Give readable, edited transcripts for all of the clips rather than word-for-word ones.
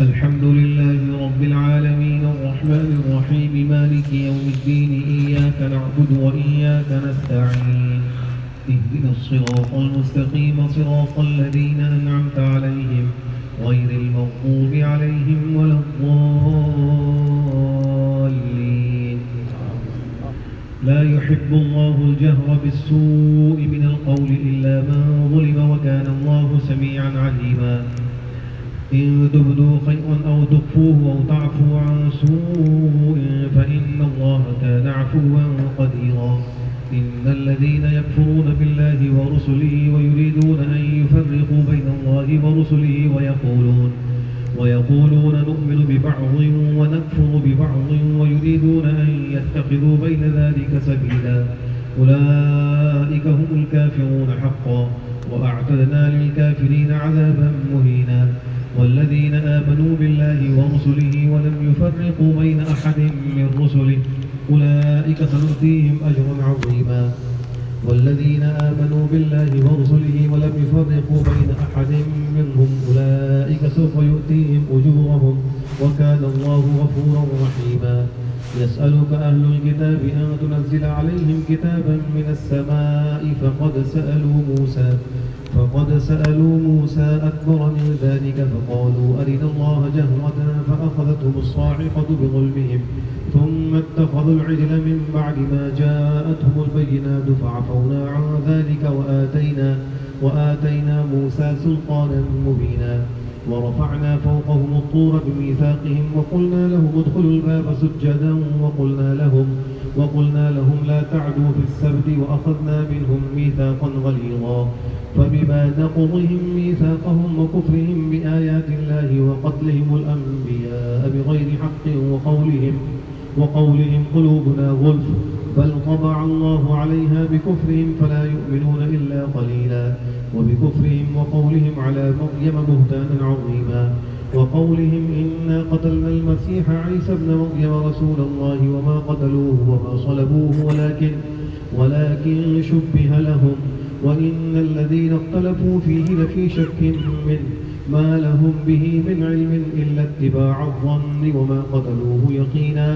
الحمد لله رب العالمين الرحمن الرحيم مالك يوم الدين إياك نعبد وإياك نستعين اهدنا الصراط المستقيم صراط الذين أنعمت عليهم غير المغضوب عليهم ولا الضالين. لا يحب الله الجهر بالسوء من القول إلا من ظلم وكان الله سميعا عليما. إن تبدوا خيرا أو تخفوه أو تعفوا عن سوء فإن الله كان عفوا قديرا. إن الذين يكفرون بالله ورسله ويريدون أن يفرقوا بين الله ورسله ويقولون نؤمن ببعض ونكفر ببعض ويريدون أن يتخذوا بين ذلك سبيلا أولئك هم الكافرون حقا وأعتدنا للكافرين عذابا مهينا. والذين آمنوا بالله ورسله ولم يفرقوا بين أحد من رسله أولئك سنؤتيهم أجرا عظيما. والذين آمنوا بالله ورسله ولم يفرقوا بين أحد منهم أولئك سوف يؤتيهم أجورهم وكان الله غفورا رحيما. يسألك أهل الكتاب أن تنزل عليهم كتابا من السماء فقد سألوا موسى أكبر من ذلك فقالوا أرنا الله جهرة فأخذتهم الصاعقة بظلمهم ثم اتخذوا العجل من بعد ما جاءتهم البينات فعفونا عن ذلك وآتينا موسى سلطانا مبينا. ورفعنا فوقهم الطور بميثاقهم وقلنا لهم ادخلوا الباب سجدا وقلنا لهم لا تعدوا في السبت وأخذنا منهم ميثاقا غليظا. فبما نقضهم ميثاقهم وكفرهم بآيات الله وقتلهم الأنبياء بغير حق وقولهم قلوبنا غلف بل طبع الله عليها بكفرهم فلا يؤمنون إلا قليلا. وبكفرهم وقولهم على مريم بهتانا عظيما. وقولهم إنا قتلنا المسيح عيسى ابن مريم رسول الله وما قتلوه وما صلبوه ولكن شبه لهم وإن الذين اختلفوا فيه لفي شك منه ما لهم به من علم إلا اتباع الظن وما قتلوه يقينا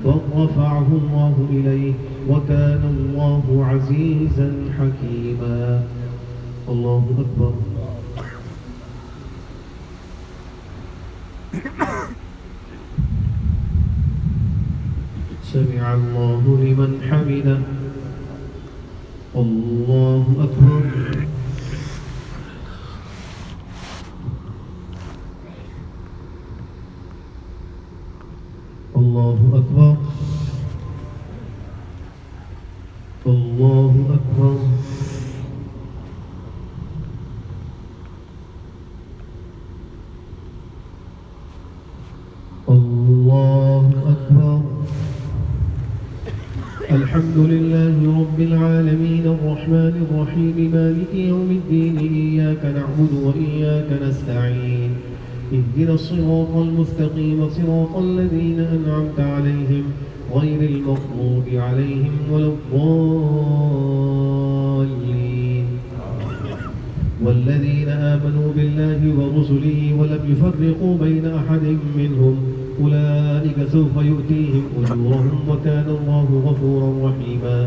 بل رفعه الله إليه وكان الله عزيزا حكيما. الله أكبر. سمع الله لمن حمده. الله أكبر. الله أكبر. الله أكبر. الله أكبر. الحمد لله رب العالمين الرحمن الرحيم مالك يوم الدين إياك نعبد وإياك نستعين اهدنا الصراط المستقيم صراط الذين أنعمت عليهم غير المغضوب عليهم ولا الضالين. والذين آمنوا بالله ورسله ولم يفرقوا بين أحد منهم أولئك سوف يؤتيهم أجورهم وكان الله غفورا رحيما.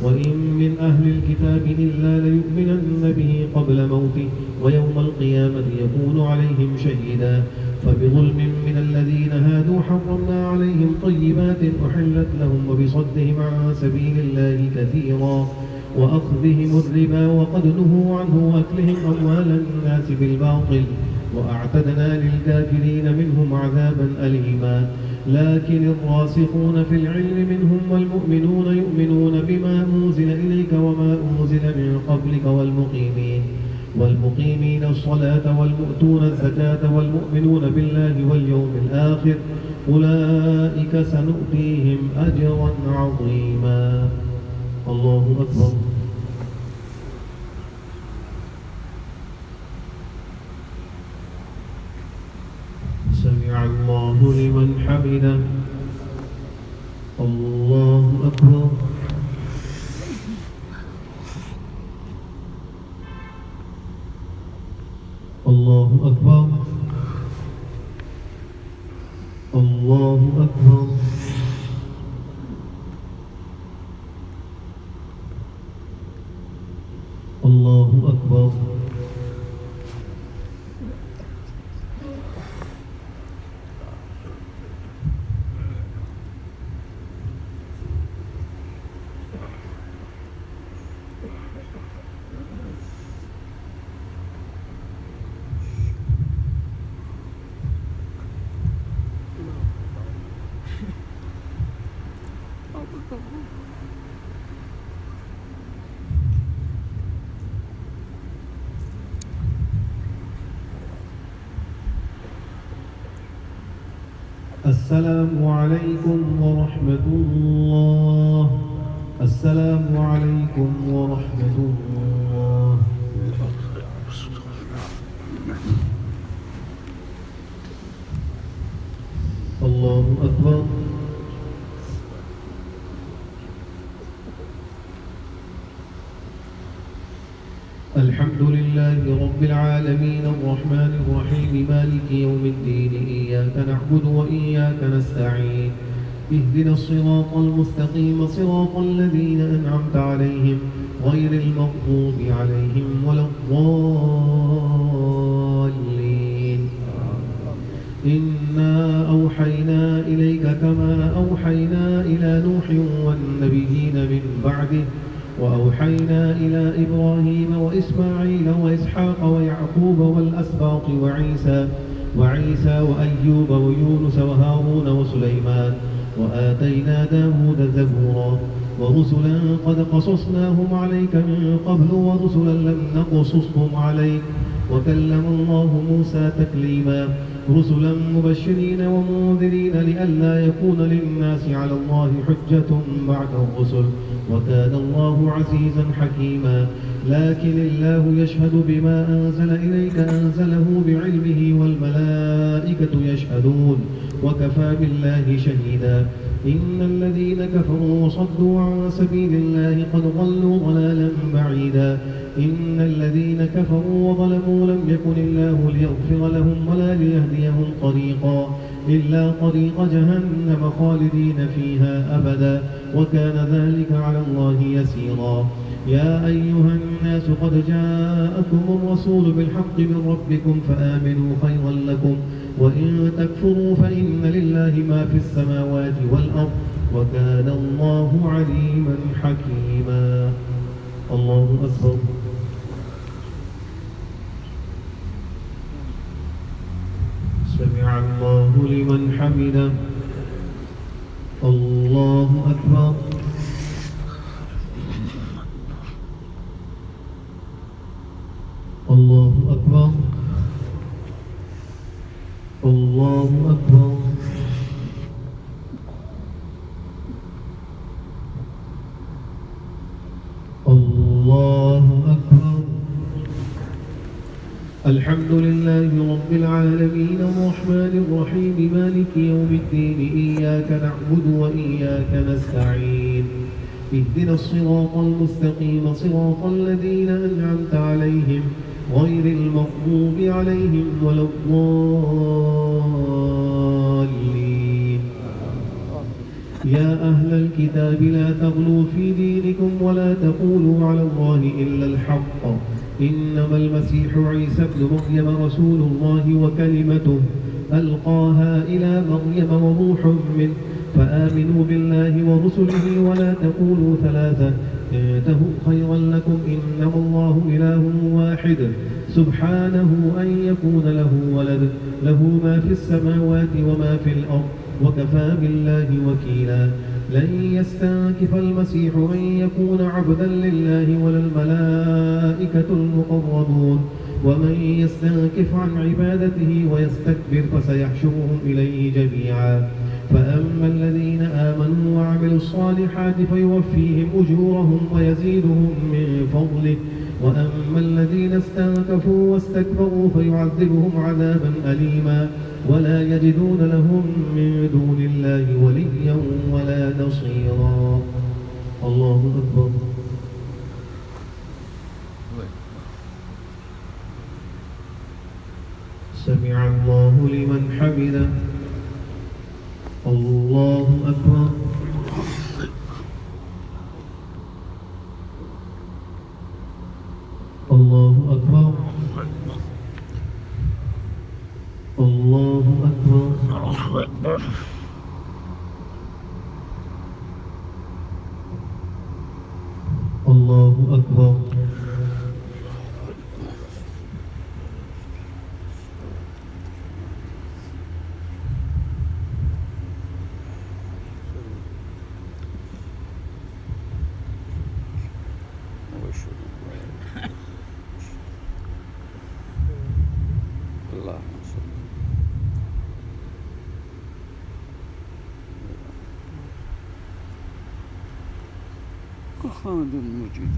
وإن من أهل الكتاب إلا ليؤمنن به قبل موته ويوم القيامة يكون عليهم شهيدا. فبظلم من الذين هادوا حرمنا عليهم طيبات أحلت لهم وبصدهم عن سبيل الله كثيرا وأخذهم الربا وقد نهوا عنه وأكلهم أموال الناس بالباطل وأعتدنا للكافرين منهم عذابا أليما. لكن الراسخون في العلم منهم والمؤمنون يؤمنون بما أنزل إليك وما أنزل من قبلك والمقيمين الصلاة والمؤتون الزكاة والمؤمنون بالله واليوم الآخر أولئك سنؤتيهم أجرا عظيما. الله أكبر. سمع الله لمن حمده. الله أكبر. الله أكبر. الله أكبر. السلام عليكم ورحمة الله. السلام عليكم ورحمة الله. الله أكبر. الحمد لله رب العالمين الرحمن الرحيم مالك يوم الدين إياك نعبد وإياك نستعين اهدنا الصراط المستقيم صراط الذين أنعمت عليهم غير المغضوب عليهم ولا الضالين. إنا أوحينا إليك كما أوحينا إلى نوح والنبيين من بعده وأوحينا إلى إبراهيم وإسماعيل وإسحاق ويعقوب والأسباط وعيسى وأيوب ويونس وهارون وسليمان وآتينا داود زبورا ورسلا قد قصصناهم عليك من قبل ورسلا لم نقصصهم عليك وكلم الله موسى تكليما رسلا مبشرين ومنذرين لئلا يكون للناس على الله حجة بعد الرسل وكان الله عزيزا حكيما. لكن الله يشهد بما أنزل إليك أنزله بعلمه والملائكة يشهدون وكفى بالله شهيدا. إن الذين كفروا وصدوا عن سبيل الله قد ضلوا ضلالا بعيدا. إن الذين كفروا وظلموا لم يكن الله ليغفر لهم ولا ليهديهم طريقا إلا طريق جهنم خالدين فيها أبدا وكان ذلك على الله يسيرا. يا أيها الناس قد جاءكم الرسول بالحق من ربكم فآمنوا خيرا لكم وإن تكفروا فإن لله ما في السماوات والأرض وكان الله عليما حكيما. الله أكبر. سمع الله لمن حمده. الله أكبر. الله أكبر. الله أكبر. الله أكبر. الحمد لله رب العالمين الرحمن الرحيم مالك يوم الدين إياك نعبد وإياك نستعين اهدنا الصراط المستقيم صراط الذين أنعمت عليهم غير المغضوب عليهم ولا الضالين. يا أهل الكتاب لا تغلوا في دينكم ولا تقولوا على الله إلا الحق إنما المسيح عيسى ابن مريم رسول الله وكلمته ألقاها إلى مريم وروح منه فآمنوا بالله ورسله ولا تقولوا ثلاثة انتهوا خيرا لكم إنما الله إله واحد سبحانه أن يكون له ولد له ما في السماوات وما في الأرض وكفى بالله وكيلا. لن يستنكف المسيح أن يكون عبدا لله ولا الملائكة المقربون ومن يستنكف عن عبادته ويستكبر فسيحشرهم إليه جميعا. فأما الذين آمنوا وعملوا الصالحات فيوفيهم أجورهم ويزيدهم من فضله وأما الذين استنكفوا واستكبروا فيعذبهم عذابا أليما ولا يجدون لهم من دون الله وليا ولا نصيرا. الله أكبر. سمع الله لمن حمده. الله أكبر. الله أكبر. هذا الموجود.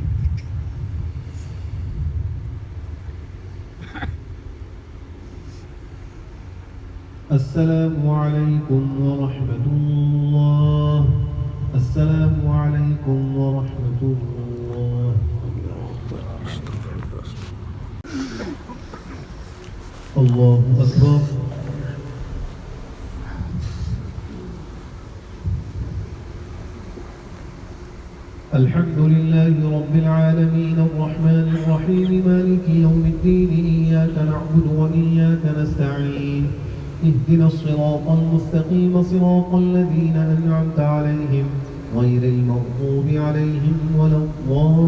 السلام عليكم ورحمة الله. السلام عليكم ورحمة الله. الله أكبر. الحمد لله رب العالمين الرحمن الرحيم مالك يوم الدين إياك نعبد وإياك نستعين اهدنا الصراط المستقيم صراط الذين أنعمت عليهم غير المغضوب عليهم ولا الضالين.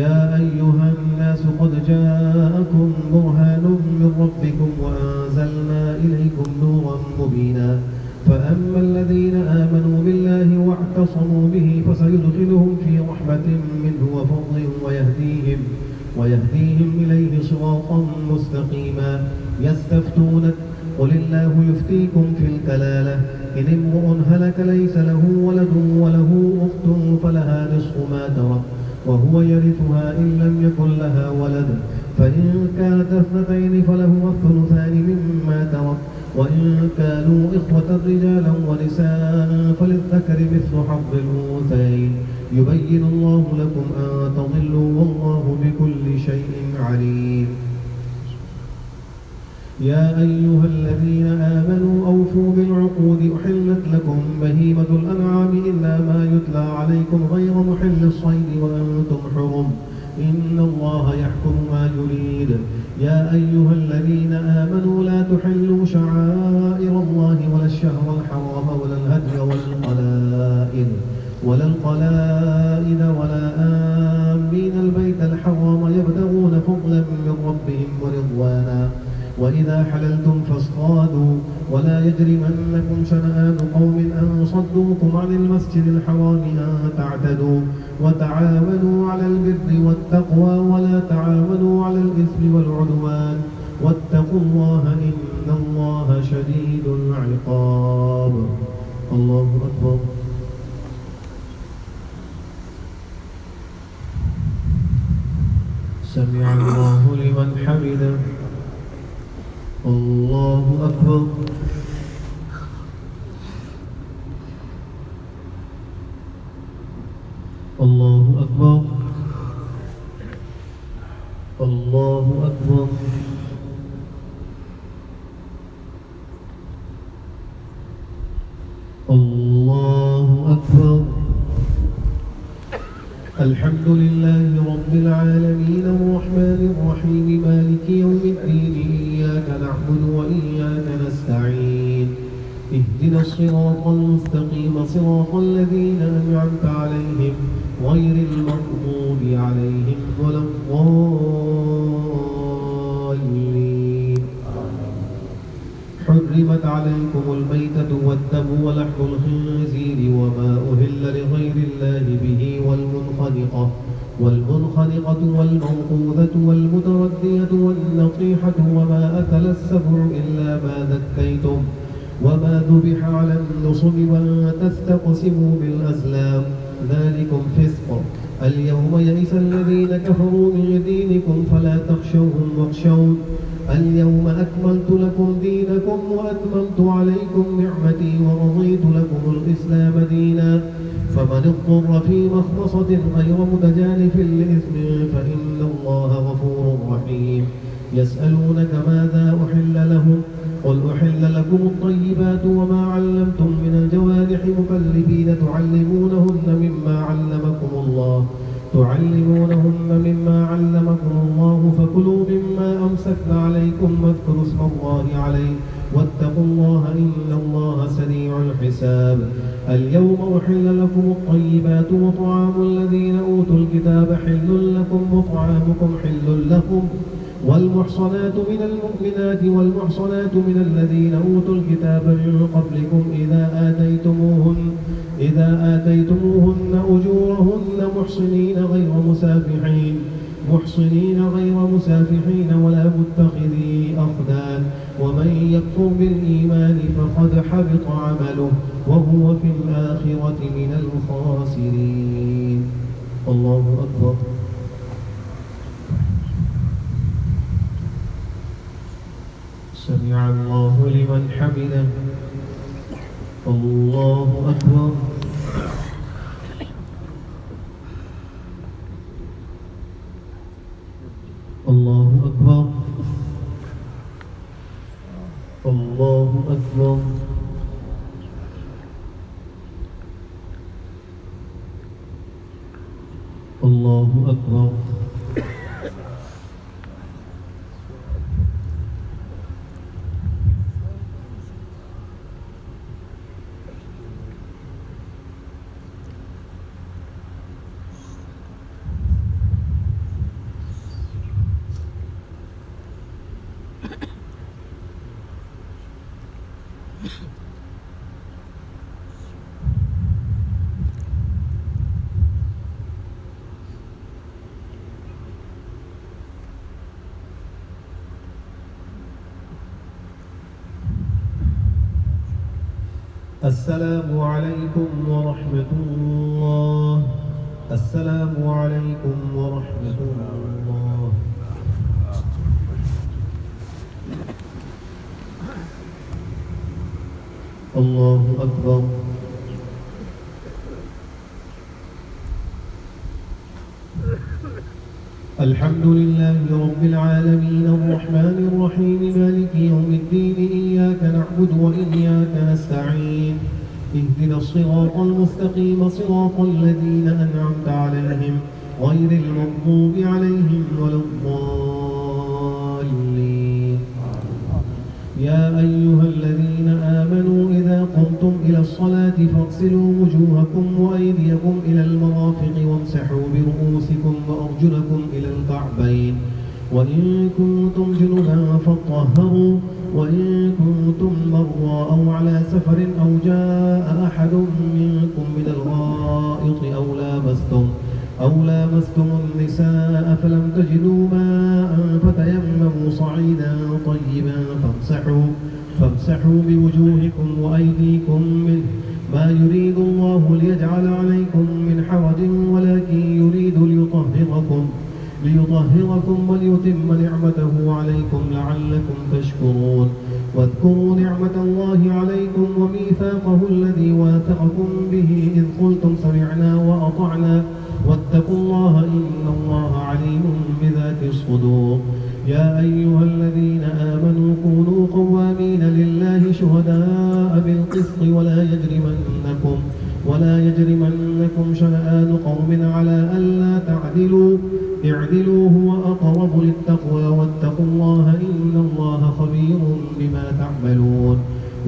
يا أيها الناس قد جاءكم برهان من ربكم وأنزلنا إليكم نورا مبينا فأما الذين آمنوا بالله واعتصموا به فسيدخلهم في رحمة منه وفضل ويهديهم إليه صراطا مستقيما. يستفتونك قل الله يفتيكم في الكلالة إن امرؤ هلك ليس له ولد وله أخت فلها نصف ما ترك وهو يرثها إن لم يكن لها ولد فإن كانت اثنتين فلهما الثلثان مما ترك وإن كانوا إخوة رجالا ونساء فللذكر مثل حظ الأنثيين يبين الله لكم أن تضلوا والله بكل شيء عليم. يا أيها الذين آمنوا أوفوا بالعقود أحلت لكم بهيمة الأنعام إلا ما يتلى عليكم غير محل الصيد وأنتم حرم إن الله يحكم ما يريد. يا أيها الذين آمنوا لا تحلوا شعائر الله ولا الشهر الحرام ولا الهدي ولا القلائد ولا آمين البيت الحرام يبتغون فضلا من ربهم ورضوانا وإذا حللتم فاصطادوا ولا يجرمنكم شنآن قوم أن صدوكم عن المسجد الحرام أن تعتدوا وتعاونوا على البر والتقوى ولا تعاونوا على الإثم والعدوان واتقوا الله إن الله شديد العقاب. الله أكبر. سمع الله لمن حمده. الله أكبر. الله أكبر. الله أكبر. الله أكبر. الحمد لله رب العالمين الرحمن الرحيم مالك يوم الدين إياك نعبد وإياك نستعين اهدنا الصراط المستقيم صراط الذين أنعمت عليهم غير المغضوب عليهم ولا الضالين. حرمت عليكم الميتة والدم ولحم الخنزير وما أهل لغير الله به والمنخنقة والموقوذة والمتردية والنطيحة وما أكل السبع إلا ما ذكيتم وما ذبح على النصب وأن تستقسموا بالأزلام ذلكم فسق. اليوم يئس الذين كفروا من دينكم فلا تخشوهم واخشون اليوم أكملت لكم دينكم وأتممت عليكم نعمتي ورضيت لكم الإسلام دينا فمن اضطر في مخمصة غير متجانف لإثم فإن الله غفور رحيم. يسألونك ماذا أحل لهم قل أحل لكم الطيبات وما علمتم من الجوارح مكلبين تعلمونهن مما علمكم الله فكلوا مما أمسكن عليكم الحساب. اليوم أحل لكم الطيبات وطعام الذين أوتوا الكتاب حل لكم وطعامكم حل لهم والمحصنات من المؤمنات والمحصنات من الذين أوتوا الكتاب من قبلكم إذا آتيتموهن أجورهن محصنين غير مسافحين ولا متخذي أخدان ومن يكفر بالإيمان فقد حبط عمله وهو في الآخرة من الخاسرين. الله أكبر. سمع الله لمن حمده. الله أكبر. الله أكبر. الله أكبر. الله أكبر. السلام عليكم ورحمة الله. السلام عليكم ورحمة الله. الله أكبر. الحمد لله رب العالمين الرحمن الرحيم مالك يوم الدين إياك نعبد وإياك نستعين اهدنا الصراط المستقيم صراط الذين أنعمت عليهم غير المغضوب عليهم ولا الضالين. يا أيها الذين آمنوا إذا قمتم إلى الصلاة فاغسلوا وجوهكم وأيديكم إلى المرافق وامسحوا برؤوسكم وأرجلكم إلى الكعبين وإن كنتم جنبا فاطهروا وإن كنتم مرضى أو على سفر أو جاء أحد منكم من الغائط أو لامستم النساء فلم تجدوا ماء فتيمموا صعيدا طيبا فامسحوا بوجوهكم وأيديكم منه ما يريد الله ليجعل عليكم من حرج ولكن يريد ليطهركم وليتم نعمته عليكم لعلكم تشكرون. واذكروا نعمة الله عليكم وميثاقه الذي واثقكم به إذ قلتم سمعنا وأطعنا واتقوا الله إن الله عليم بذات الصدور. يا أيها الذين آمنوا كونوا قوامين لله شهداء بالقسط ولا يجرمنكم شنآن قوم على ألا تعدلوا اعدلوا هو أقرب للتقوى واتقوا الله إن الله خبير بما تعملون.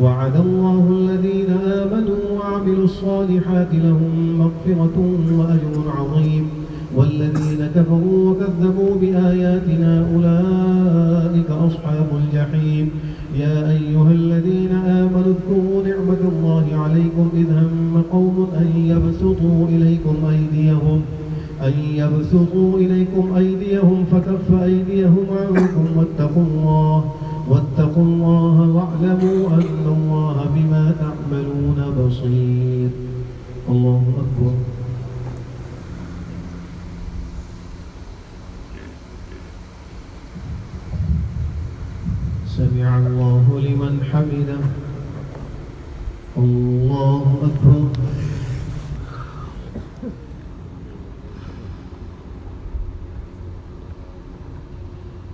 وعد الله الذين آمنوا وعملوا الصالحات لهم مغفرة وأجر عظيم والذين كفروا وكذبوا بآياتنا أولئك أصحاب الجحيم. يا أيها الذين آمنوا اذكروا نعمة الله عليكم إذ هم قوم أن يبسطوا إليكم أيديهم فكف أيديهم عنكم واتقوا الله واعلموا أن الله بما تعملون بصير. الله أكبر. سمع الله لمن حمده. الله أكبر.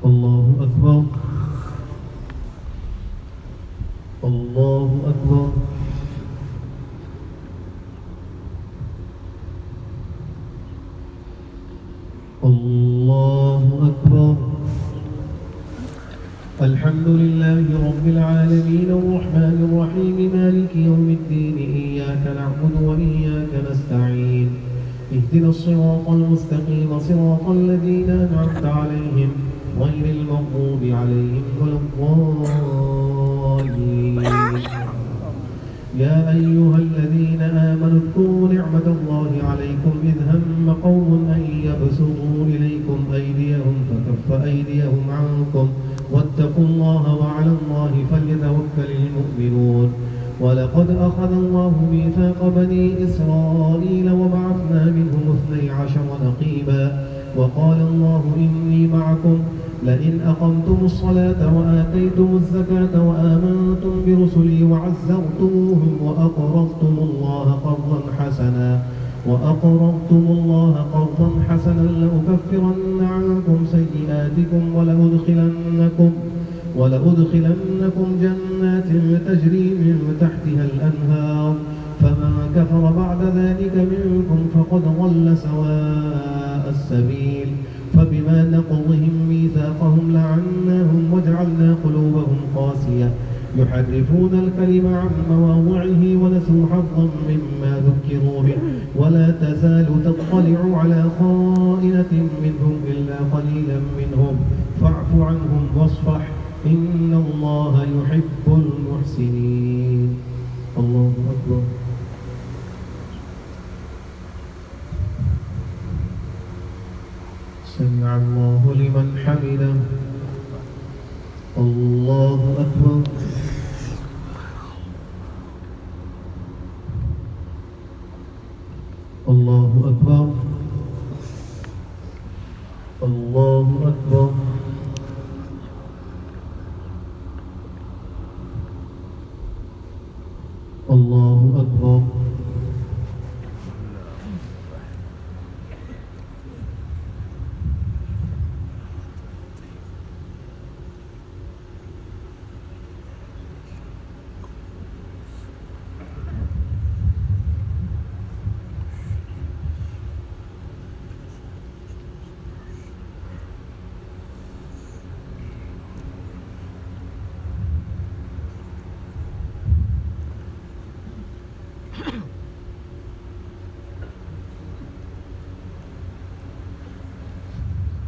الله أكبر. الله أكبر. الله أكبر. الحمد لله رب العالمين الرحمن الرحيم مالك يوم الدين إياك نعبد وإياك نستعين اهدنا الصراط المستقيم صراط الذين أنعمت عليهم غير المغضوب عليهم ولا الضالين. يا أيها الذين آمنوا اذكروا نعمة الله عليكم إذ هم قوم أن يبسطوا إليكم أيديهم فكف أيديهم عنكم واتقوا الله وعلى الله فليتوكل المؤمنون. ولقد أخذ الله ميثاق بني إسرائيل وبعثنا منهم 12 نقيبا وقال الله إني معكم لئن أقمتم الصلاة وآتيتم الزكاة وآمنتم برسلي وعزرتموهم وأقرضتم الله قرضا حسنا لأكفرن عنكم سيئاتكم ولأدخلنكم جنات تجري من تحتها الأنهار فمن كفر بعد ذلك منكم فقد ضل سواء السبيل. فبما نقضهم ميثاقهم لعناهم وجعلنا قلوبهم قاسية يحرفون الكلم عن مواضعه ونسوا حظا مما ذكروا به ولا تزال تطلع على خائنة منهم إلا قليلا منهم فاعف عنهم واصفح إن الله يحب المحسنين. الله أكبر. سمع الله لمن حمده. الله أكبر. الله أكبر. الله أكبر. الله أكبر.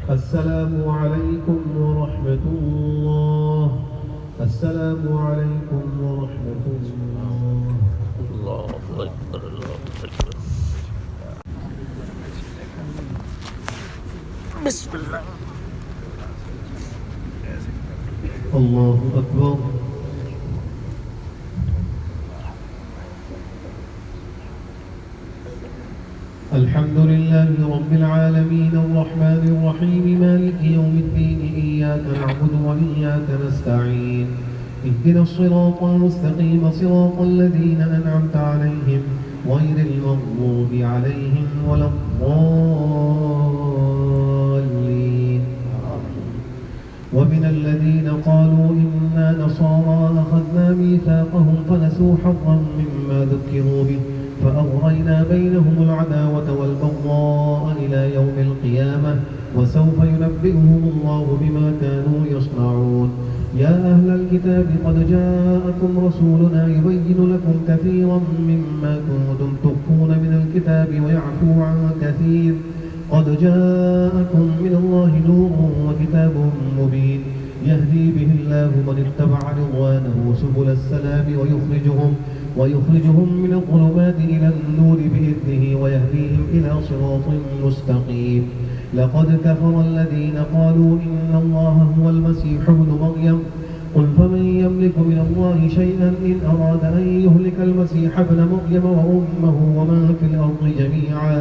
السلام عليكم ورحمة الله. السلام عليكم ورحمة الله. الله أكبر. الله أكبر. بسم الله. الله أكبر. الحمد لله رب العالمين الرحمن الرحيم مالك يوم الدين إياك نعبد وإياك نستعين اهدنا الصراط المستقيم صراط الذين أنعمت عليهم غير المغضوب عليهم ولا الضالين. ومن الذين قالوا إنا نصارى أخذنا ميثاقهم فنسوا حظا مما ذكروا به فأغرينا بينهم العداوة والبغضاء إلى يوم القيامة وسوف ينبئهم الله بما كانوا يصنعون. يا أهل الكتاب قد جاءكم رسولنا يبين لكم كثيرا مما كنتم تخفون من الكتاب ويعفو عن كثير قد جاءكم من الله نور وكتاب مبين يهدي به الله من اتبع رضوانه سبل السلام ويخرجهم من الظلمات إلى النور بإذنه ويهديهم إلى صراط مستقيم. لقد كفر الذين قالوا إن الله هو المسيح ابن مريم قل فمن يملك من الله شيئا إن أراد أن يهلك المسيح ابن مريم وأمه ومن في الأرض جميعا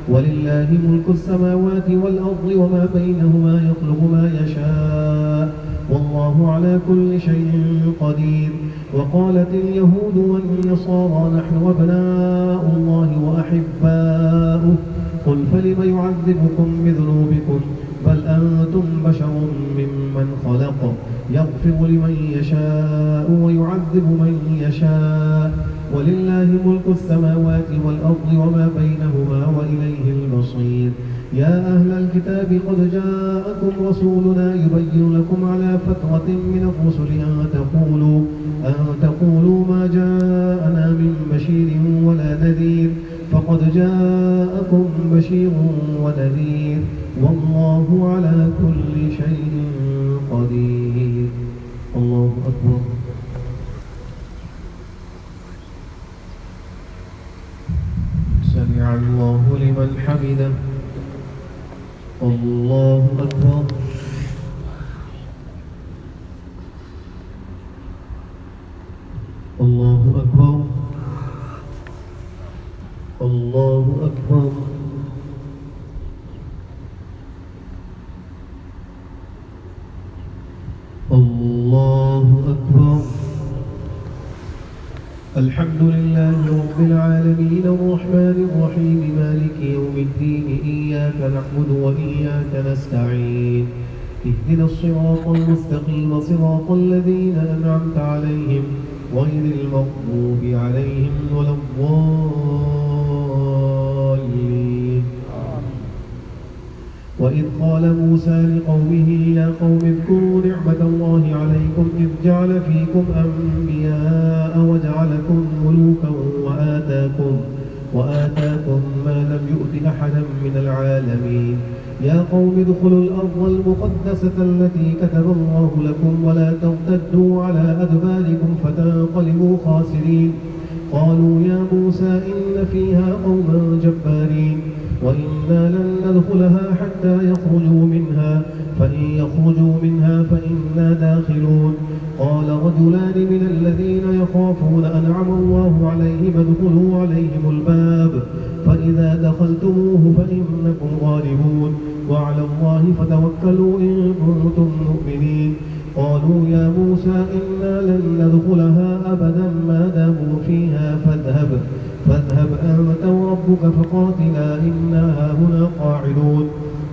ولله ملك السماوات والأرض وما بينهما يخلق ما يشاء والله على كل شيء قدير. وقالت اليهود والنصارى نحن أبناء الله وأحباؤه قل فلم يعذبكم بذنوبكم بل أنتم بشر ممن خلق يغفر لمن يشاء ويعذب من يشاء ولله ملك السماوات والأرض وما بينهما وإليه المصير. يا أهل الكتاب قد جاءكم رسولنا يبين لكم على فترة من الرسل أن تقولوا ما جاءنا من بشير ولا جاءكم بشير ونذير والله على كل شيء قدير. الله أكبر. سمع الله لمن حمده. الله أكبر. الله أكبر. الله أكبر. الله أكبر. الحمد لله رب العالمين الرحمن الرحيم مالك يوم الدين إياك نعبد وإياك نستعين اهدنا الصراط المستقيم صراط الذين أنعمت عليهم غير المغضوب عليهم ولا الضالين. وإذ قال موسى لقومه يا قوم اذكروا نعمة الله عليكم إذ جعل فيكم أنبياء وجعلكم ملوكا وآتاكم ما لم يؤت أحدا من العالمين. يا قوم ادخلوا الأرض المقدسة التي كتب الله لكم ولا ترتدوا على أدباركم فتنقلبوا خاسرين. قالوا يا موسى إن فيها قوما جبارين وإنا لن ندخلها حتى يخرجوا منها فإن يخرجوا منها فإنا داخلون. قال رجلان من الذين يخافون أنعم الله عليهم ادخلوا عليهم الباب فإذا دخلتموه فإنكم غالبون وعلى الله فتوكلوا إن كنتم مؤمنين. قالوا يا موسى إنا لن ندخلها أبدا ما داموا فيها فاذهب أنت وربك فقاتلا إنا هاهنا قاعدون.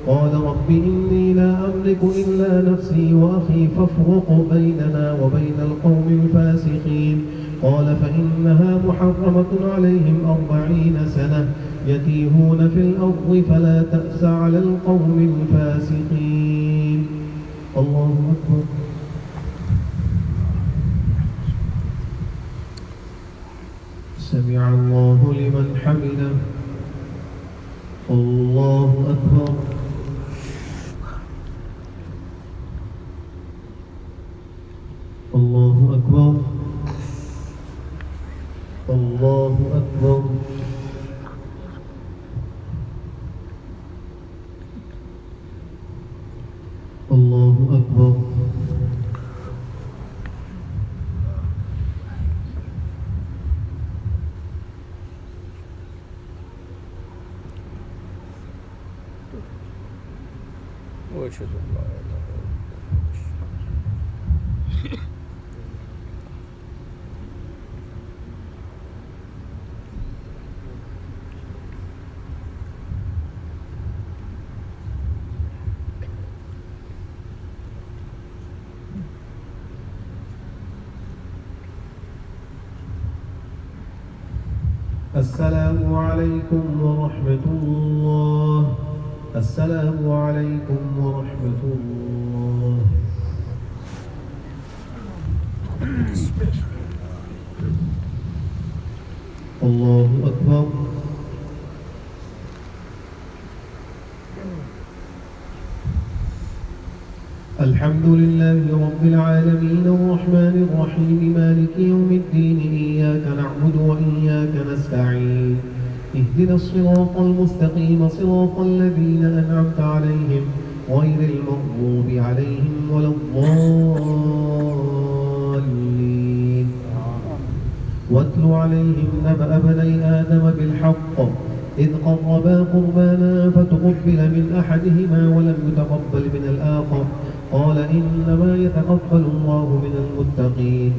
قال رب إني لا أملك إلا نفسي وأخي فافرق بيننا وبين القوم الفاسقين. قال فإنها محرمة عليهم 40 سنة يتيهون في الأرض فلا تأس على القوم الفاسقين. الله أكبر. سمع الله لمن حمده. الله أكبر. الله أكبر. الله أكبر. الله أكبر. وأشهد أن لا إله إلا الله. السلام عليكم ورحمة الله. السلام عليكم ورحمة الله. الله أكبر. الحمد لله رب العالمين الرحمن الرحيم مالك يوم الدين إياك نعبد وإياك نستعين اهدنا الصراط المستقيم صراط الذين أنعمت عليهم غير المغضوب عليهم ولا الضالين. واتل عليهم نبأ بني آدم بالحق إذ قربا قربانا فتقبل من أحدهما ولم يتقبل من الآخر قال إنما يتقبل الله من المتقين.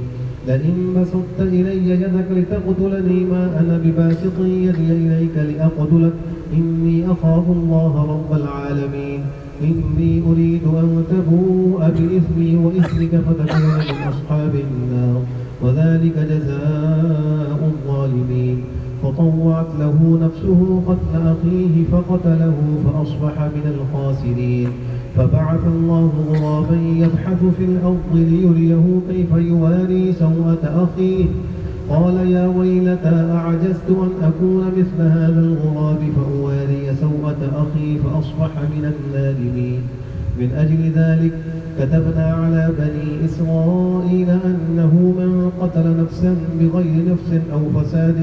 لئن بسطت إلي يدك لتقتلني ما أنا بباسط يدي إليك لأقتلك إني أخاف الله رب العالمين. إني أريد أن تبوء بإثمي وإثمك فتكون من أصحاب النار وذلك جزاء الظالمين. فطوعت له نفسه قتل أخيه فقتله فأصبح من الخاسرين. فبعث الله غرابا يبحث في الأرض ليريه كيف يواري سوءة أخيه قال يا ويلتى أعجزت أن أكون مثل هذا الغراب فأواري سوءة أخي فأصبح من النادمين. من أجل ذلك كتبنا على بني إسرائيل أنه من قتل نفسا بغير نفس أو فساد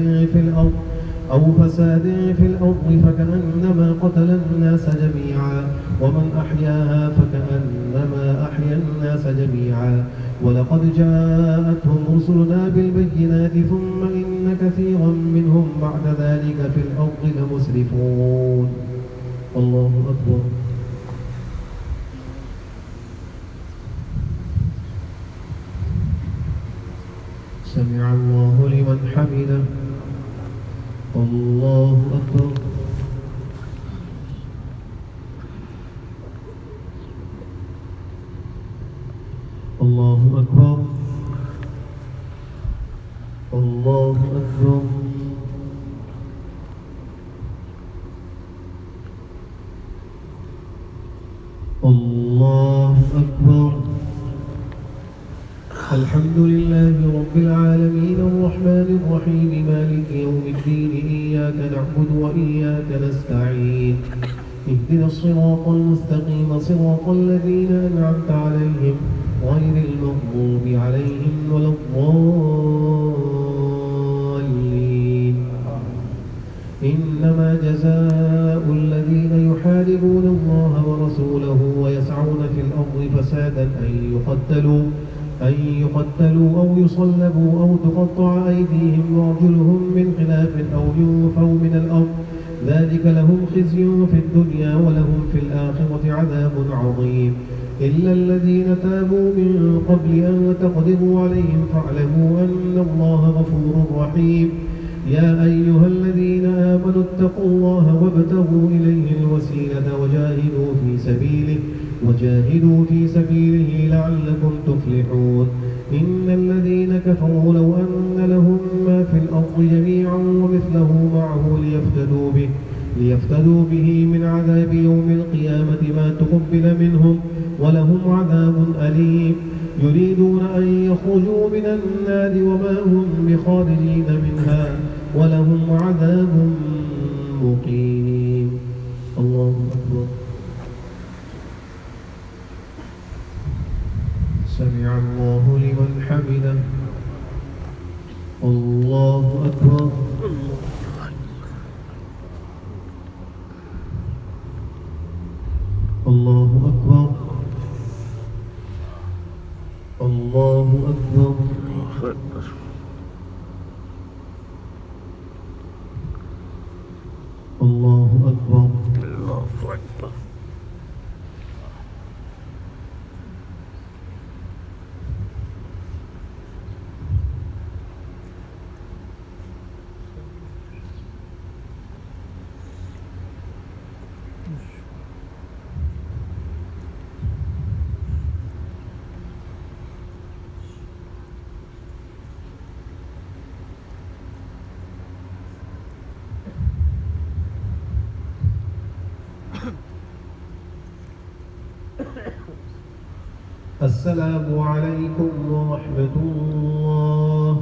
في الأرض فكأنما قتل الناس جميعا ومن أحياها فكأنما أحيا الناس جميعا. ولقد جاءتهم رسلنا بالبينات ثم إن كثيرا منهم بعد ذلك في الأرض لمسرفون. الله أكبر. سمع الله لمن حمده. الله أكبر. الله أكبر. الله أكبر. الله أكبر. الحمد لله رب العالمين الرحمن الرحيم مالك يوم الدين إياك نعبد وإياك نستعين اهدنا الصراط المستقيم صراط الذين أنعمت عليهم غير المغضوب عليهم ولا الضالين. إنما جزاء الذين يحاربون الله ورسوله ويسعون في الأرض فسادا أن يقتلوا أو يصلبوا أو تقطع أيديهم وأرجلهم من خلاف أو ينفوا من الأرض ذلك لهم خزي في الدنيا ولهم في الآخرة عذاب عظيم. إلا الذين تابوا من قبل أن تقدروا عليهم فاعلموا أن الله غفور رحيم. يا أيها الذين آمنوا اتقوا الله وابتغوا إليه الوسيلة وجاهدوا في سبيله لعلكم تفلحون. إن الذين كفروا لو أن لهم ما في الأرض جميعا ومثله معه ليفتدوا به من عذاب يوم القيامة ما تقبل منهم ولهم عذاب أليم. يريدون أن يخرجوا من النار وما هم بخارجين منها ولهم عذاب مقيم. الله أكبر. سمع الله لمن حمده. الله أكبر. الله أكبر. الله أكبر. الله أكبر. الله أكبر. السلام عليكم ورحمة الله.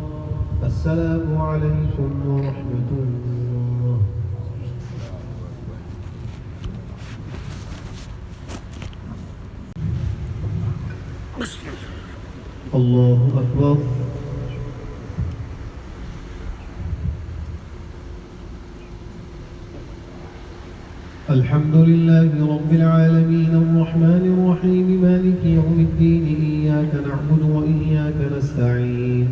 السلام عليكم ورحمة الله. الله أكبر. الحمد لله رب العالمين الرحمن الرحيم مالك يوم الدين إياك نعبد وإياك نستعين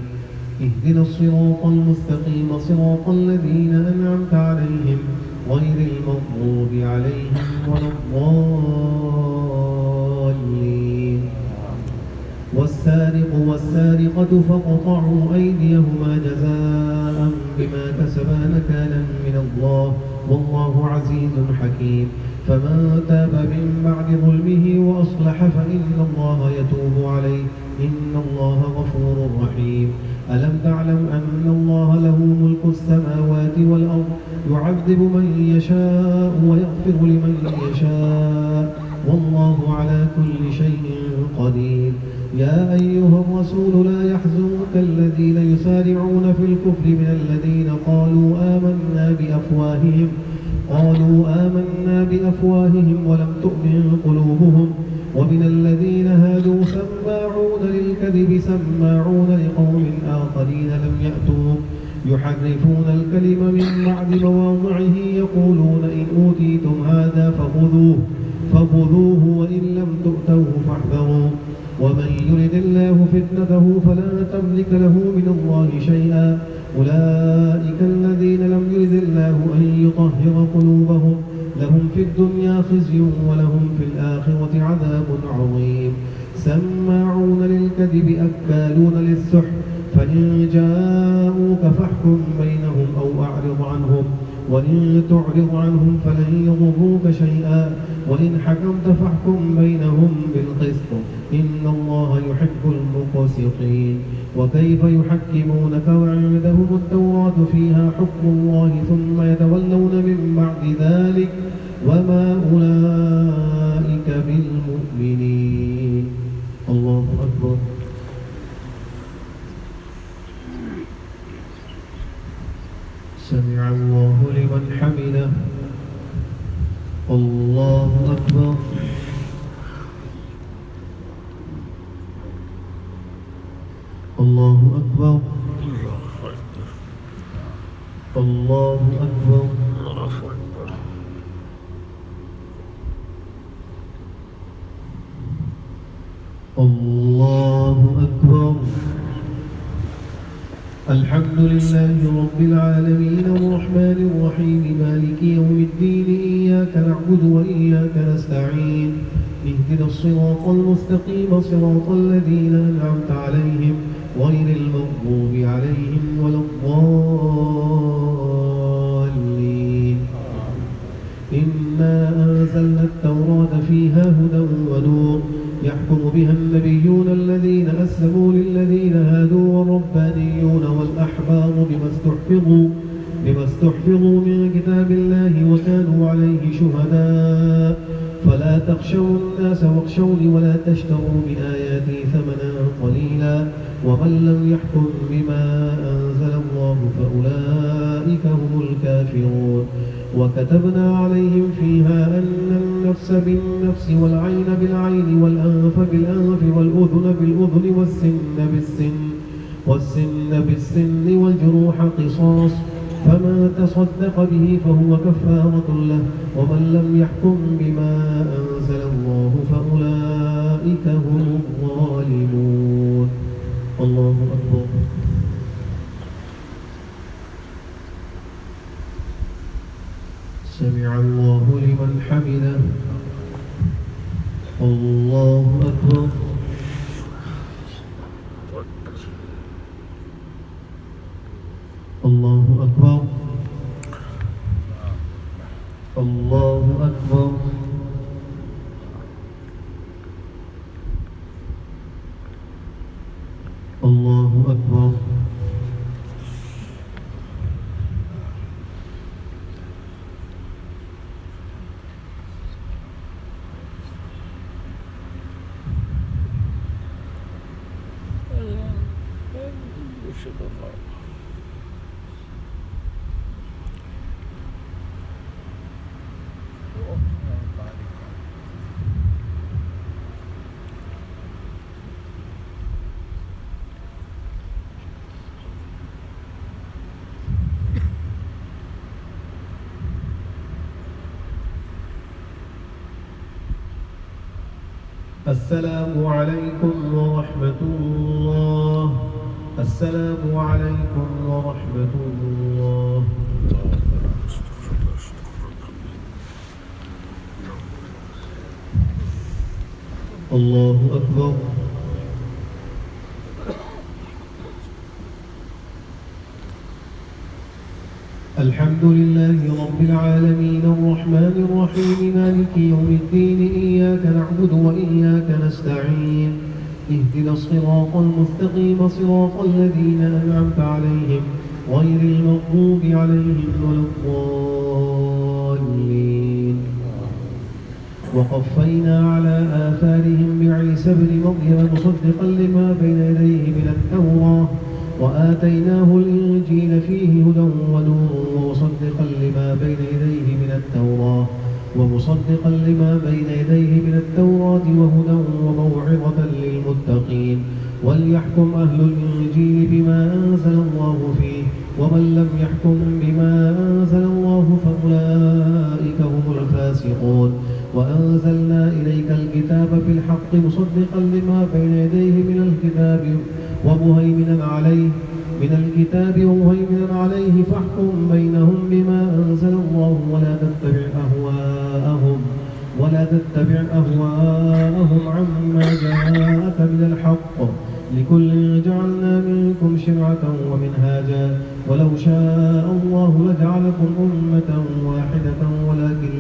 اهدنا الصراط المستقيم صراط الذين أنعمت عليهم غير المغضوب عليهم ولا الضالين. والسارق والسارقة فاقطعوا أيديهما جزاء بما كسبا نكالا من الله والله عزيز حكيم. فمن تاب من بعد ظلمه وأصلح فإن الله يتوب عليه إن الله غفور رحيم. ألم تعلم أن الله له ملك السماوات والأرض يعذب من يشاء ويغفر لمن يشاء والله على كل شيء قدير. يا أيها الرسول لا يحزنك الذين يسارعون في الكفر من الذين قالوا آمنا بأفواههم ولم تؤمن قلوبهم ومن الذين هادوا سماعون للكذب سماعون لقوم آخرين لم يأتوا يحرفون الكلم من بعد مواضعه يقولون إن أوتيتم هذا فخذوه وإن لم تؤتوه فاحذروا ومن يرد الله فتنته فلا تملك له من الله شيئا أولئك الذين لم يرد الله أن يطهر قلوبهم لهم في الدنيا خزي ولهم في الآخرة عذاب عظيم سماعون للكذب أكالون للسحت فإن جاءوك فاحكم بينهم أو أعرض عنهم وإن تعرض عنهم فلن يضروك شيئا وإن حكمت فاحكم بينهم بالقسط إن الله يحب المقسطين وكيف يحكمونك وعندهم التوراة فيها حكم الله ثم يتولون من بعد ذلك وما أولئك بالمؤمنين الله أكبر سمع الله لمن حمده الله أكبر الله أكبر الله أكبر الله أكبر الحمد لله رب العالمين الرحمن الرحيم مالك يوم الدين إياك نعبد وإياك نستعين اهدنا الصراط المستقيم صراط الذين أنعمت عليهم غير المغضوب عليهم ولا الضالين إنا أنزلنا التوراة فيها هدى ونور يحكم بها النبيون الذين أسلموا للذين هادوا والربانيون والأحبار بما استحفظوا من كتاب الله وكانوا عليه شهداء فلا تخشوا الناس واخشوني ولا تشتروا بآياتي ثمنا قليلا ومن لم يحكم بما أنزل الله فأولئك هم الكافرون وكتبنا عليهم فيها أن النفس بالنفس والعين بالعين والأنف بالأنف والأذن بالأذن والسن بالسن والجروح قصاص فما تصدق به فهو كفارة له ومن لم يحكم بما أنزل الله فأولئك هم الظالمون الله أكبر سمع الله لمن حمده الله أكبر الله أكبر الله أكبر الله أكبر السلام عليكم ورحمة الله السلام عليكم ورحمة الله الله أكبر الحمد لله رب العالمين الرحمن الرحيم مالك يوم الدين إياك نعبد وإياك نستعين اهدنا الصراط المستقيم صراط الذين أنعمت عليهم غير المغضوب عليهم ولا الضالين وقفينا على آثارهم بعيسى ابن مريم مصدقا لما بين يديه من التوراة وآتيناه الإنجيل فيه هدى ونور ومصدقا لما بين يديه من التوراة وهدى وموعظة للمتقين وليحكم أهل الإنجيل بما أنزل الله فيه ومن لم يحكم بما أنزل الله فأولئك هم الفاسقون وأنزلنا إليك الكتاب بالحق مصدقا لما بين يديه من الكتاب ومهيمنا عليه فاحكم بينهم بما أنزل الله ولا تتبع أهواءهم عما جاءك من الحق لكل جعلنا منكم شرعة ومنهاجا ولو شاء الله لجعلكم أمة واحدة ولكن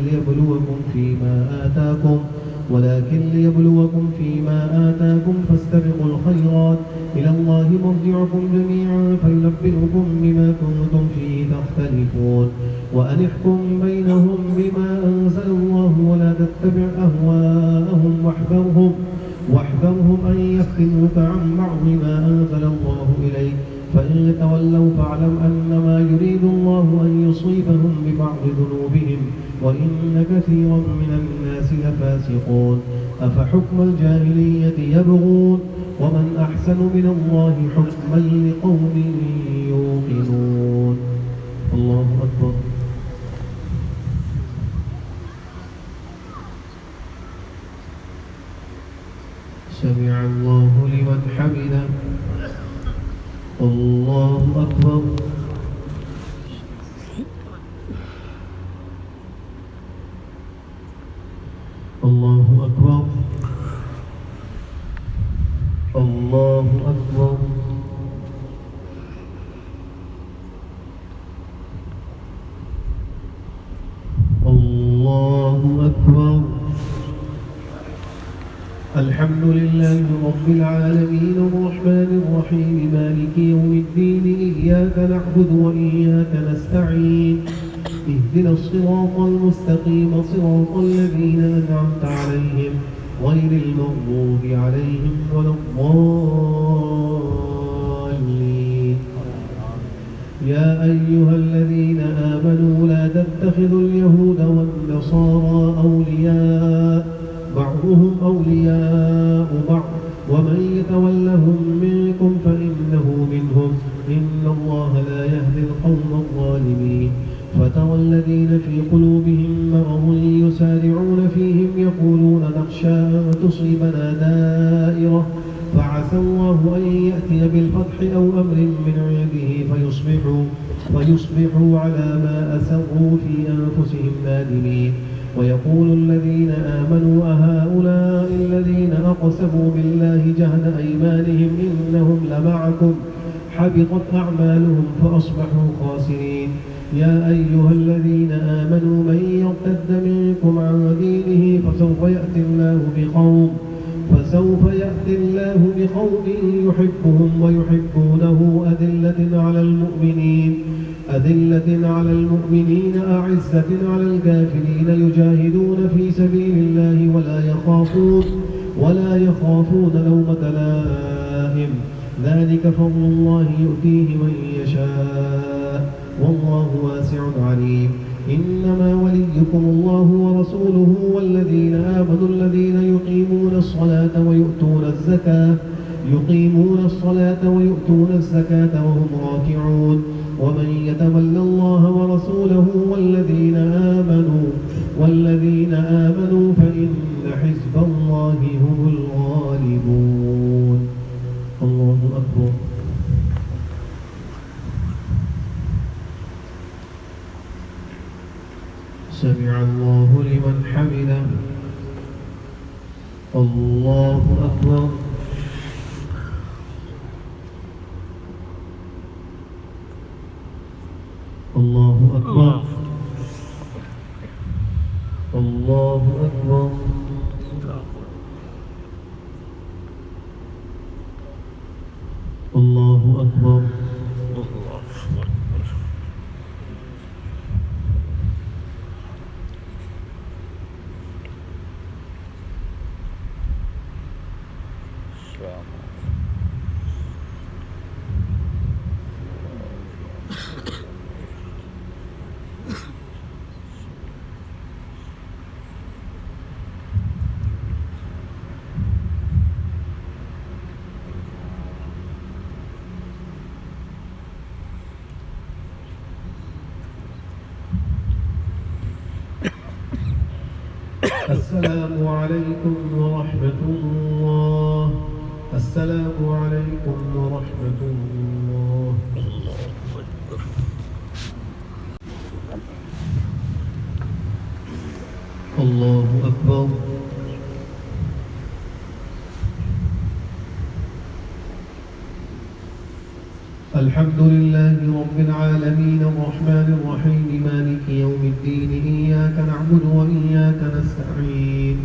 ليبلوكم فيما آتاكم فاستبقوا الخيرات إلى الله مرجعكم جميعا فينبئكم بما كنتم فيه تختلفون وأن احكم بينهم بما أنزل الله ولا تتبع أهواءهم واحذرهم أن يفتنوك عن بعض ما أنزل الله إليك فإن تولوا فاعلم أنما يريد الله أن يصيبهم ببعض ذنوبهم وإن كثيرا من الناس لفاسقون أفحكم الجاهلية يبغون ومن أحسن من الله حكما لقوم يوقنون. الله أكبر. سمع الله لمن حمده. الله أكبر. الله أكبر. الله أكبر. الله أكبر. الحمد لله رب العالمين الرحمن الرحيم مالك يوم الدين إياك نعبد وإياك نستعين اهدنا الصراط المستقيم صراط الذين أنعمت عليهم غير المغضوب عليهم ولا الضالين. يا أيها الذين آمنوا لا تتخذوا اليهود والنصارى أولياء بعضهم أولياء بعض ومن يتولهم منكم فإنه منهم إن الله لا يهدي القوم الظالمين. فترى الذين في قلوبهم مرض يسارعون فيهم يقولون نخشى أن تصيبنا دائرة فعسى الله أن يأتي بالفتح أو أمر من عنده فيصبحوا على ما أسروا في أنفسهم نادمين. ويقول الذين آمنوا أهؤلاء الذين أقسموا بالله جهد أيمانهم إنهم لمعكم حبطت أعمالهم فأصبحوا خاسرين. يا أيها الذين آمنوا من يرتد منكم عن دينه فسوف يأتي الله بقوم يحبهم ويحبونه أذلة على المؤمنين أعزة على الكافرين يجاهدون في سبيل الله ولا يخافون لومة لائم ذلك فضل الله يؤتيه من يشاء والله واسع عليم. إنما وليكم الله ورسوله والذين آمنوا الذين يقيمون الصلاة ويؤتون الزكاة وهم راكعون. ومن يتول الله ورسوله والذين آمنوا فإن حزب الله هم الغالبون. الله أكبر. سمع الله لمن حمده. الله أكبر. الله أكبر. الله أكبر. الله أكبر. السلام عليكم ورحمة الله. السلام عليكم ورحمة الله. الله أكبر. الحمد لله رب العالمين الرحمن الرحيم مالك يوم الدين إياك نعبد وإياك نستعين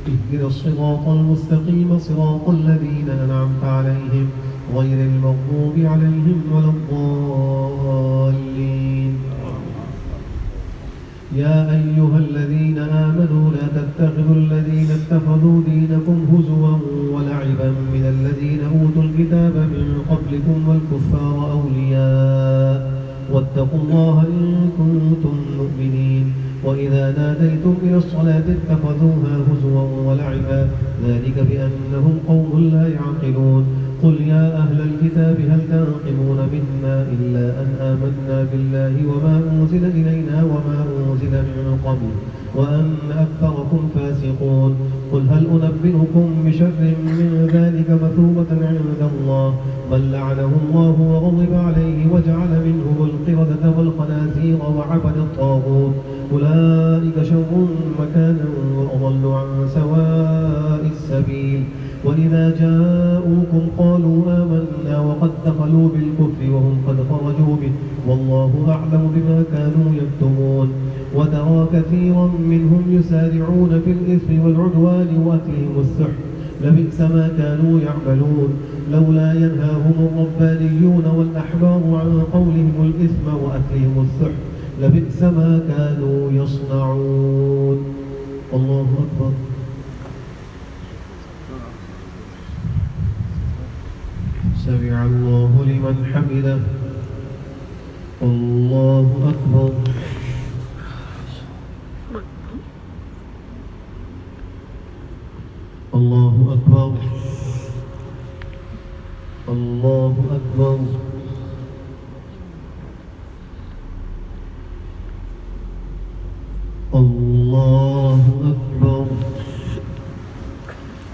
اهدنا الصراط المستقيم صراط الذين أنعمت عليهم غير المغضوب عليهم ولا الضالين. يا أيها الذين آمنوا لا تتخذوا الذين اتخذوا دينكم هزوا ولعبا من الذين أوتوا الكتاب من قبلكم والكفار أولياء واتقوا الله إن كنتم مؤمنين. وإذا ناديتم إلى الصلاة اتخذوها هزوا ولعبا ذلك بأنهم قوم لا يعقلون. قل يا أهل الكتاب هل تنقمون منا إلا أن آمنا بالله وما أنزل إلينا وما أنزل من قبل وأن أكثركم فاسقون. قل هل أنبئكم بشر من ذلك مثوبة عند الله من لعنه الله وغضب عليه وجعل منهم القردة والخنازير وعبد الطاغوت أولئك شر مكانا وأضل عن سواء السبيل. وإذا جاءوكم قالوا آمنا وقد دخلوا بالكفر وهم قد خرجوا به والله أعلم بما كانوا يكتمون. وترى كثيرا منهم يسارعون في الإثم والعدوان وأكلهم السحت لبئس ما كانوا يعملون. لولا ينهاهم الربانيون والأحبار عن قولهم الإثم وأكلهم السحت لبئس ما كانوا يصنعون. الله أكبر. سمع الله لمن حمده. الله أكبر. الله أكبر. الله أكبر. الله أكبر.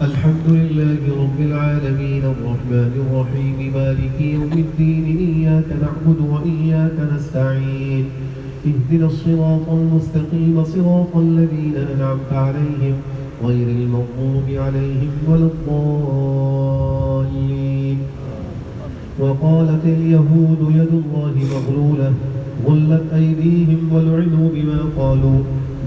الحمد لله رب العالمين الرحمن الرحيم مالك يوم الدين إياك نعبد وإياك نستعين اهدنا الصراط المستقيم صراط الذين أنعمت عليهم غير المغضوب عليهم ولا الضالين. وقالت اليهود يد الله مغلولة غلت أيديهم ولعنوا بما قالوا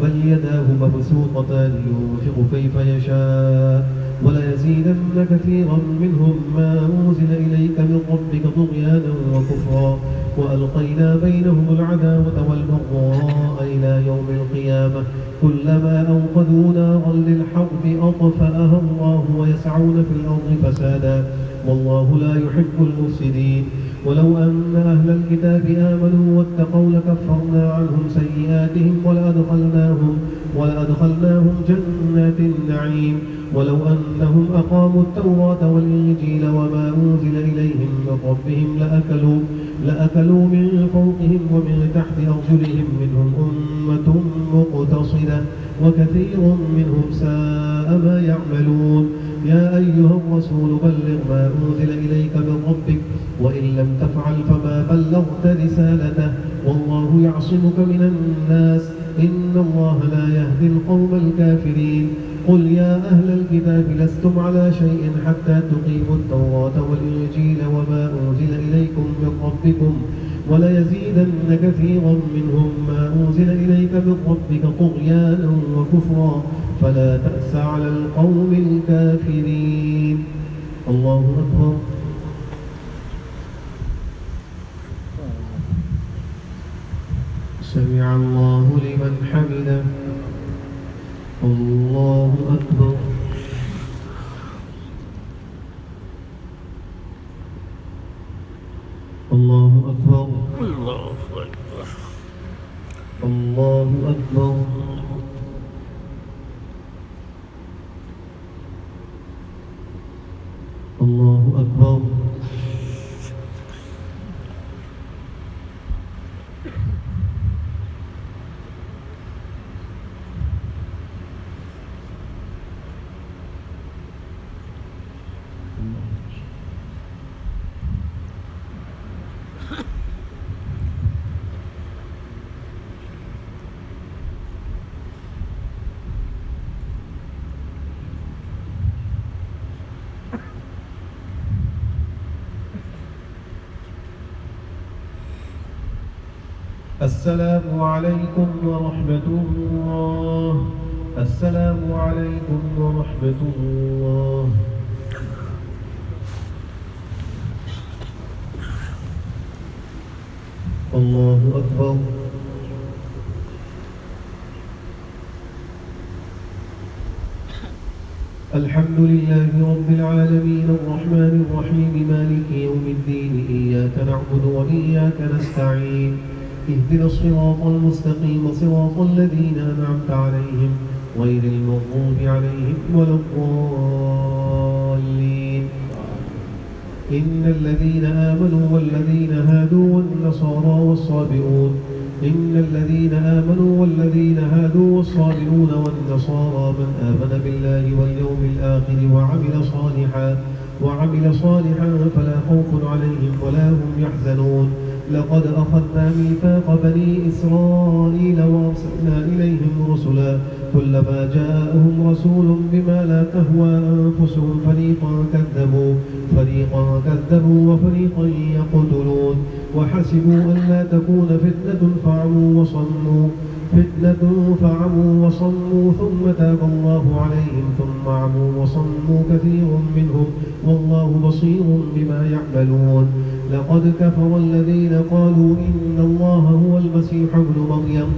بل يداه مبسوطتان ينفق كيف يشاء وليزيدن كثيرا منهم ما أنزل إليك من ربك طغيانا وكفرا وألقينا بينهم العداوة والبغضاء إلى يوم القيامة كلما أوقدوا نارا للحرب أطفأها الله ويسعون في الأرض فسادا والله لا يحب المفسدين. ولو أن أهل الكتاب آمنوا واتقوا لكفرنا عنهم سيئاتهم ولأدخلناهم جنات النعيم. ولو أنهم أقاموا التوراة والإنجيل وما أنزل إليهم من ربهم لأكلوا من فوقهم ومن تحت أرجلهم منهم أمة مقتصدة وكثير منهم ساء ما يعملون. يا أيها الرسول بلغ ما أنزل إليك من ربك وإن لم تفعل فما بلغت رسالته والله يعصمك من الناس إن الله لا يهدي القوم الكافرين. قل يا أهل الكتاب لستم على شيء حتى تقيموا التوراة والإنجيل وما أنزل إليكم من ربكم وليزيدن كثيرا منهم ما أنزل إليك من ربك طغيانا وكفرا فلا تأس على القوم الكافرين. الله أكبر. سمع الله لمن حمده. الله أكبر. الله أكبر. الله أكبر. الله أكبر. الله أكبر. السلام عليكم ورحمة الله. السلام عليكم ورحمة الله. الله أكبر. الحمد لله رب العالمين الرحمن الرحيم مالك يوم الدين إياك نعبد وإياك نستعين اهدنا الصراط المستقيم صراط الذين أنعمت عليهم غير المغضوب عليهم ولا الضالين. إن الذين آمنوا والذين هادوا والنصارى والصابئون إن الذين آمنوا والذين هادوا والصابئون والنصارى من آمن بالله واليوم الآخر وعمل صالحا فلا خوف عليهم ولا هم يحزنون. لقد أخذنا ميثاق بني إسرائيل وأرسلنا إليهم رسلا كلما جاءهم رسول بما لا تهوى أنفسهم فريقا كذبوا وفريقا يقتلون وحسبوا أن لا تكون فتنة فعموا وصموا ثم تاب الله عليهم ثم عموا وصموا كثير منهم والله بصير بما يعملون. لقد كفر الذين قالوا إن الله هو المسيح ابن مريم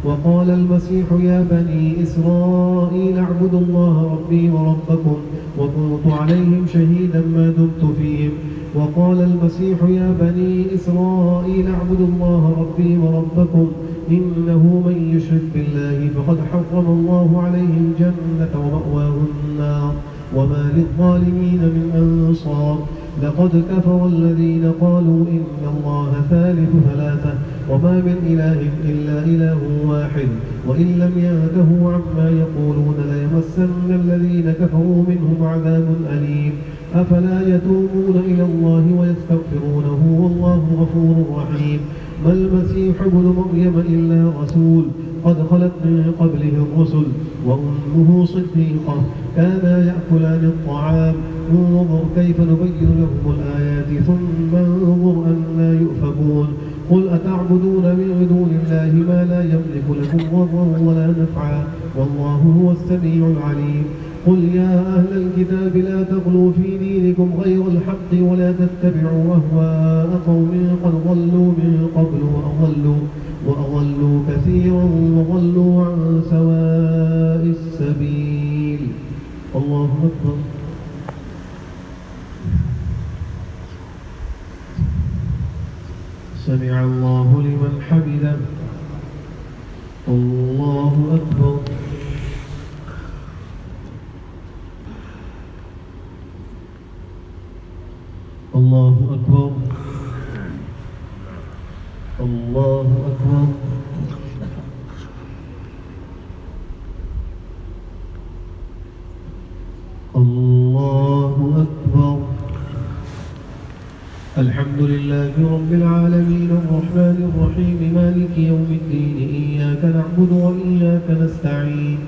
وقال المسيح يا بني إسرائيل اعبدوا الله ربي وربكم وكنت عليهم شهيدا ما دمت فيهم. وقال المسيح يا بني إسرائيل اعبدوا الله ربي وربكم إنه من يشرك بالله فقد حرم الله عليه الجنة ومأواه النار وما للظالمين من أنصار. لقد كفر الذين قالوا إن الله ثالث ثلاثة وما من إله إلا إله واحد وإن لم ينتهوا عما يقولون ليمسن الذين كفروا منهم عذاب أليم. أفلا يتوبون إلى الله ويستغفرونه والله غفور رحيم. ما المسيح ابن مريم إلا رسول قد خلت من قبله الرسل وأمه صديقة كانا يأكلان الطعام انظر كيف نبين لهم الآيات ثم انظر أنى يؤفكون. قل أتعبدون من دون الله ما لا يملك لكم ضرا ولا نفعا والله هو السميع العليم. قل يا أهل الكتاب لا تغلوا في دينكم غير الحق ولا تتبعوا أهواء قوم قد ضلوا من قبل وأضلوا كثيرا وضلوا عن سواء السبيل. الله أكبر. سمع الله لمن حمده. الله أكبر. الله أكبر. الله أكبر. الله أكبر. الحمد لله رب العالمين الرحمن الرحيم مالك يوم الدين إياك نعبد وإياك نستعين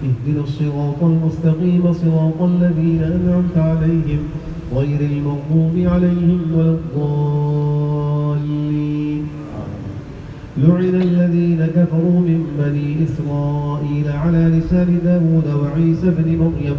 اهدنا الصراط المستقيم صراط الذين أنعمت عليهم غير المغضوب عليهم ولا الضالين. لعن الذين كفروا من بني إسرائيل على لسان داود وعيسى بن مريم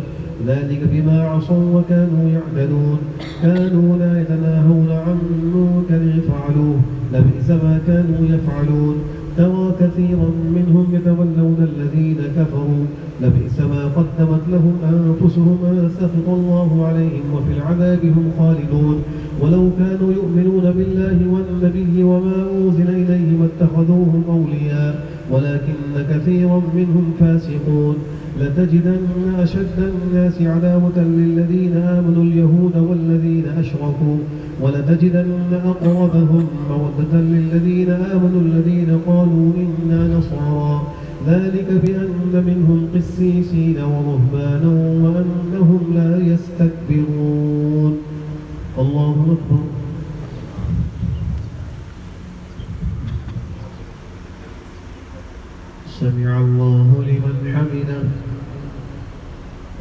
ذلك بما عصوا وكانوا يعملون كانوا لا يتناهون عن منكر فعلوه لبئس ما كانوا يفعلون. ترى كثيرا منهم يتولون الذين كفروا لبئس ما قدمت لهم أنفسهم سخط الله عليهم وفي العذاب هم خالدون. ولو كانوا يؤمنون بالله والنبي وما أنزل إليه ما اتخذوهم أولياء ولكن كثيرا منهم فاسقون. لتجدن أشد الناس عداوة للذين آمنوا اليهود والذين أشركوا ولتجدن أقربهم مودة للذين آمنوا الذين قالوا إنا نصارى ذلك بأن منهم قسيسين ورهبانا وأنهم لا يستكبرون. الله أكبر. سمع الله لمن حمده.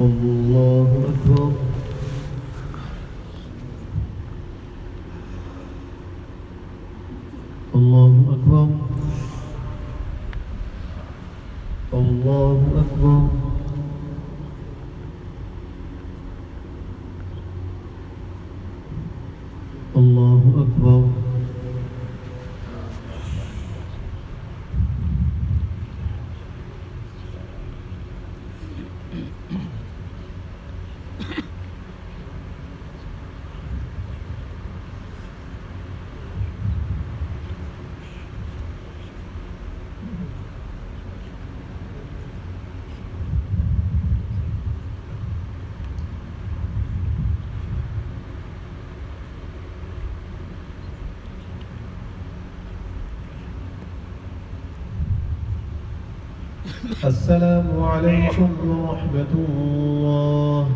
الله أكبر. الله أكبر. الله أكبر. الله أكبر. السلام عليكم ورحمة الله.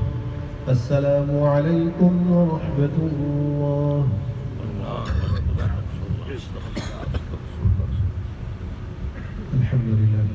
السلام عليكم ورحمة الله. الحمد لله.